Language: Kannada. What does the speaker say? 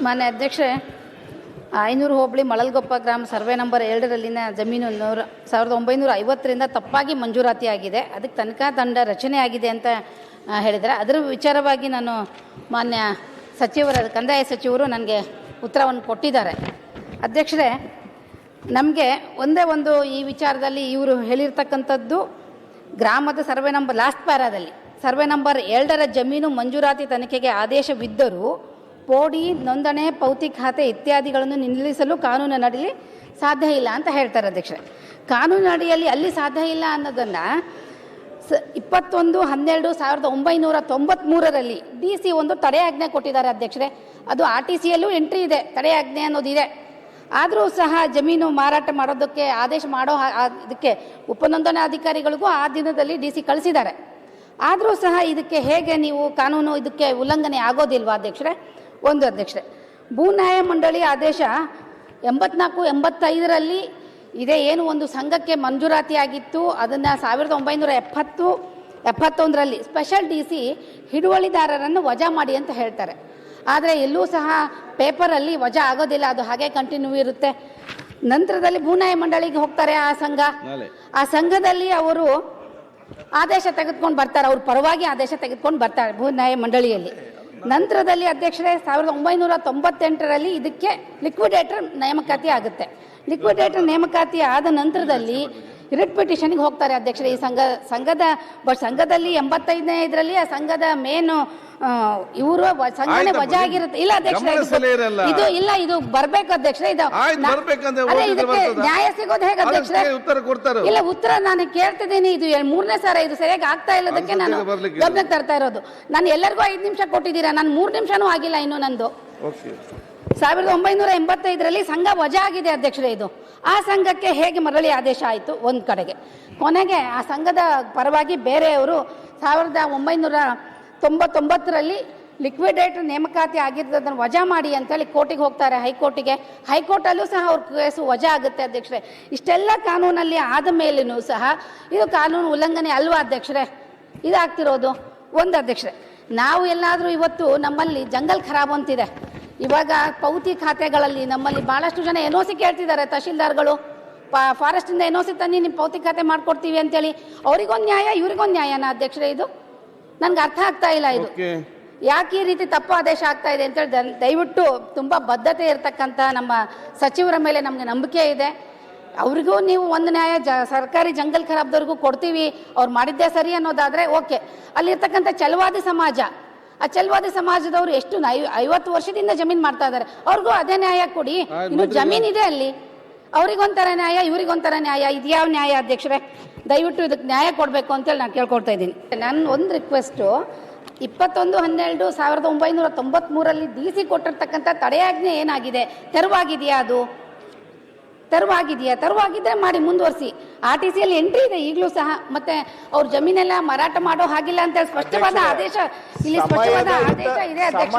ಮಾನ್ಯ ಅಧ್ಯಕ್ಷರೇ, ಐನೂರು ಹೋಬಳಿ ಮಳಲ್ಗೊಪ್ಪ ಗ್ರಾಮ ಸರ್ವೆ ನಂಬರ್ 2ರಲ್ಲಿನ ಜಮೀನು 1950ರಿಂದ ತಪ್ಪಾಗಿ ಮಂಜೂರಾತಿಯಾಗಿದೆ. ಅದಕ್ಕೆ ತನಿಖಾ ತಂಡ ರಚನೆ ಆಗಿದೆ ಅಂತ ಹೇಳಿದರೆ, ಅದರ ವಿಚಾರವಾಗಿ ನಾನು ಮಾನ್ಯ ಕಂದಾಯ ಸಚಿವರು ನನಗೆ ಉತ್ತರವನ್ನು ಕೊಟ್ಟಿದ್ದಾರೆ. ಅಧ್ಯಕ್ಷರೇ, ನಮಗೆ ಒಂದೇ ಒಂದು ಈ ವಿಚಾರದಲ್ಲಿ ಇವರು ಹೇಳಿರ್ತಕ್ಕಂಥದ್ದು, ಗ್ರಾಮದ ಸರ್ವೆ ನಂಬರ್ ಲಾಸ್ಟ್ ಪ್ಯಾರಾದಲ್ಲಿ ಸರ್ವೆ ನಂಬರ್ 2ರ ಜಮೀನು ಮಂಜೂರಾತಿ ತನಿಖೆಗೆ ಆದೇಶವಿದ್ದರೂ ಪೋಡಿ, ನೋಂದಣಿ, ಪೌತಿ ಖಾತೆ ಇತ್ಯಾದಿಗಳನ್ನು ನಿಲ್ಲಿಸಲು ಕಾನೂನಿನ ಅಡಿಯಲ್ಲಿ ಸಾಧ್ಯ ಇಲ್ಲ ಅಂತ ಹೇಳ್ತಾರೆ. ಅಧ್ಯಕ್ಷರೇ, ಕಾನೂನಿನ ಅಡಿಯಲ್ಲಿ ಅಲ್ಲಿ ಸಾಧ್ಯ ಇಲ್ಲ ಅನ್ನೋದನ್ನು 21/12/1993ರಲ್ಲಿ DC ಒಂದು ತಡೆಯಾಜ್ಞೆ ಕೊಟ್ಟಿದ್ದಾರೆ. ಅಧ್ಯಕ್ಷರೇ, ಅದು RTCಯಲ್ಲೂ ಎಂಟ್ರಿ ಇದೆ, ತಡೆಯಾಜ್ಞೆ ಅನ್ನೋದಿದೆ. ಆದರೂ ಸಹ ಜಮೀನು ಮಾರಾಟ ಮಾಡೋದಕ್ಕೆ ಆದೇಶ ಇದಕ್ಕೆ ಉಪನೋಂದಣಾಧಿಕಾರಿಗಳಿಗೂ ಆ ದಿನದಲ್ಲಿ DC ಕಳಿಸಿದ್ದಾರೆ. ಆದರೂ ಸಹ ಇದಕ್ಕೆ ಹೇಗೆ ನೀವು ಕಾನೂನು ಇದಕ್ಕೆ ಉಲ್ಲಂಘನೆ ಆಗೋದಿಲ್ವಾ ಅಧ್ಯಕ್ಷರೇ? ಒಂದು ಅಧ್ಯಕ್ಷರೇ, ಭೂ ನ್ಯಾಯ ಮಂಡಳಿ ಆದೇಶ 84-85ರಲ್ಲಿ ಇದೇ ಏನು ಒಂದು ಸಂಘಕ್ಕೆ ಮಂಜೂರಾತಿಯಾಗಿತ್ತು, ಅದನ್ನು 1971ರಲ್ಲಿ ಸ್ಪೆಷಲ್ DC ಹಿಡುವಳಿದಾರರನ್ನು ವಜಾ ಮಾಡಿ ಅಂತ ಹೇಳ್ತಾರೆ. ಆದರೆ ಎಲ್ಲೂ ಸಹ ಪೇಪರಲ್ಲಿ ವಜಾ ಆಗೋದಿಲ್ಲ, ಅದು ಹಾಗೆ ಕಂಟಿನ್ಯೂ ಇರುತ್ತೆ. ನಂತರದಲ್ಲಿ ಭೂ ನ್ಯಾಯ ಮಂಡಳಿಗೆ ಹೋಗ್ತಾರೆ ಆ ಸಂಘದಲ್ಲಿ ಅವರು ಆದೇಶ ತೆಗೆದುಕೊಂಡು ಬರ್ತಾರೆ, ಅವ್ರ ಪರವಾಗಿ ಆದೇಶ ತೆಗೆದುಕೊಂಡು ಬರ್ತಾರೆ ಭೂ ನ್ಯಾಯ ಮಂಡಳಿಯಲ್ಲಿ. ನಂತರದಲ್ಲಿ ಅಧ್ಯಕ್ಷರೇ 1998ರಲ್ಲಿ ಇದಕ್ಕೆ ಲಿಕ್ವಿಡೇಟರ್ ನೇಮಕಾತಿ ಆಗುತ್ತೆ. ಲಿಕ್ವಿಡೇಟರ್ ನೇಮಕಾತಿ ಆದ ನಂತರದಲ್ಲಿ ರಿಟ್ ಪಿಟಿಷನ್ಗೆ ಹೋಗ್ತಾರೆ ಅಧ್ಯಕ್ಷರೇ. ಈ ಸಂಘದಲ್ಲಿ 85ನೇ ಇದರಲ್ಲಿ ಆ ಸಂಘದ ಮೇನು ಇವರು ಸಂಘನೆ ವಜಾ ಆಗಿರುತ್ತೆ. ಇಲ್ಲ ಅಧ್ಯಕ್ಷರೇ, ಇದು ಬರ್ಬೇಕು ಅಧ್ಯಕ್ಷರೇ. ಇದಕ್ಕೆ ನ್ಯಾಯ ಸಿಗೋದು ಹೇಗೆ ಅಧ್ಯಕ್ಷರೇ? ಇಲ್ಲ, ಉತ್ತರ ನಾನು ಕೇಳ್ತಿದ್ದೀನಿ. ಇದು 3ನೇ ಸಾರ ಇದು ಸರಿಯಾಗಿ ಆಗ್ತಾ ಇಲ್ಲದಕ್ಕೆ ನಾನು ಗಮನಕ್ಕೆ ತರ್ತಾ ಇರೋದು. ನಾನು ಎಲ್ಲರಿಗೂ 5 ನಿಮಿಷ ಕೊಟ್ಟಿದ್ದೀರಾ, ನಾನು 3 ನಿಮಿಷನೂ ಆಗಿಲ್ಲ ಇನ್ನು ನಂದು. 1985ರಲ್ಲಿ ಸಂಘ ವಜಾ ಆಗಿದೆ ಅಧ್ಯಕ್ಷರೇ. ಇದು ಆ ಸಂಘಕ್ಕೆ ಹೇಗೆ ಮರಳಿ ಆದೇಶ ಆಯಿತು ಒಂದು ಕಡೆಗೆ. ಕೊನೆಗೆ ಆ ಸಂಘದ ಪರವಾಗಿ ಬೇರೆಯವರು 1999ರಲ್ಲಿ ಲಿಕ್ವಿಡೇಟರ್ ನೇಮಕಾತಿ ಆಗಿದ್ದದನ್ನು ವಜಾ ಮಾಡಿ ಅಂತೇಳಿ ಕೋರ್ಟಿಗೆ ಹೋಗ್ತಾರೆ, ಹೈಕೋರ್ಟಲ್ಲೂ ಸಹ ಅವ್ರ ಕೇಸು ವಜಾ ಆಗುತ್ತೆ ಅಧ್ಯಕ್ಷರೇ. ಇಷ್ಟೆಲ್ಲ ಕಾನೂನಲ್ಲಿ ಆದ ಮೇಲೂ ಸಹ ಇದು ಕಾನೂನು ಉಲ್ಲಂಘನೆ ಅಲ್ವಾ ಅಧ್ಯಕ್ಷರೇ? ಇದಾಗ್ತಿರೋದು ಒಂದು ಅಧ್ಯಕ್ಷರೇ. ನಾವು ಎಲ್ಲಾದರೂ ಇವತ್ತು ನಮ್ಮಲ್ಲಿ ಜಂಗಲ್ ಖರಾಬ್ ಅಂತಿದೆ. ಇವಾಗ ಪೌತಿ ಖಾತೆಗಳಲ್ಲಿ ನಮ್ಮಲ್ಲಿ ಭಾಳಷ್ಟು ಜನ NOC ಕೇಳ್ತಿದ್ದಾರೆ. ತಹಶೀಲ್ದಾರ್ಗಳು ಫಾರೆಸ್ಟಿಂದ NOC ತಂದು ನಿಮ್ಮ ಪೌತಿ ಖಾತೆ ಮಾಡ್ಕೊಡ್ತೀವಿ ಅಂತೇಳಿ. ಅವರಿಗೊಂದು ನ್ಯಾಯ, ಇವರಿಗೊಂದು ನ್ಯಾಯನಾ ಅಧ್ಯಕ್ಷರೇ? ಇದು ನನಗೆ ಅರ್ಥ ಆಗ್ತಾ ಇಲ್ಲ. ಇದು ಯಾಕೆ ಈ ರೀತಿ ತಪ್ಪು ಆದೇಶ ಆಗ್ತಾ ಇದೆ ಅಂತೇಳಿ ದಯವಿಟ್ಟು ತುಂಬ ಬದ್ಧತೆ ಇರತಕ್ಕಂಥ ನಮ್ಮ ಸಚಿವರ ಮೇಲೆ ನಮಗೆ ನಂಬಿಕೆ ಇದೆ. ಅವ್ರಿಗೂ ನೀವು ಒಂದು ನ್ಯಾಯ ಸರ್ಕಾರಿ ಜಂಗಲ್ ಖರಾಬ್ದವ್ರಿಗೂ ಕೊಡ್ತೀವಿ, ಅವ್ರು ಮಾಡಿದ್ದೇ ಸರಿ ಅನ್ನೋದಾದರೆ ಓಕೆ. ಅಲ್ಲಿರ್ತಕ್ಕಂಥ ಚಲವಾದಿ ಸಮಾಜ, ಆ ಚಲವಾದಿ ಸಮಾಜದವರು ಎಷ್ಟು 50 ವರ್ಷದಿಂದ ಜಮೀನು ಮಾಡ್ತಾ ಇದ್ದಾರೆ, ಅವ್ರಿಗೂ ಅದೇ ನ್ಯಾಯ ಕೊಡಿ. ಇನ್ನು ಜಮೀನಿದೆ ಅಲ್ಲಿ, ಅವ್ರಿಗೊಂಥರ ನ್ಯಾಯ, ಇವರಿಗೊಂಥರ ನ್ಯಾಯ. ಇದ್ಯಾವ ನ್ಯಾಯ ಅಧ್ಯಕ್ಷರೇ? ದಯವಿಟ್ಟು ಇದಕ್ಕೆ ನ್ಯಾಯ ಕೊಡಬೇಕು ಅಂತೇಳಿ ನಾನು ಕೇಳ್ಕೊಳ್ತಾ ಇದ್ದೀನಿ. ನನ್ನ ಒಂದು ರಿಕ್ವೆಸ್ಟು, 21/12/1993ರಲ್ಲಿ DC ಕೊಟ್ಟಿರ್ತಕ್ಕಂಥ ತಡೆಯಾಜ್ಞೆ ಏನಾಗಿದೆ, ತೆರವಾಗಿದೆಯಾ? ಅದು ತೆರವಾಗಿದ್ದರೆ ಮಾಡಿ ಮುಂದುವರಿಸಿ. RTCಯಲ್ಲಿ ಎಂಟ್ರಿ ಇದೆ ಈಗಲೂ ಸಹ. ಮತ್ತೆ ಅವ್ರ ಜಮೀನೆಲ್ಲ ಮಾರಾಟ ಮಾಡೋ ಹಾಗಿಲ್ಲ ಅಂತೇಳಿ ಸ್ಪಷ್ಟವಾದ ಆದೇಶ, ಇಲ್ಲಿ ಸ್ಪಷ್ಟವಾದ ಆದೇಶ ಇದೆ ಅಧ್ಯಕ್ಷ.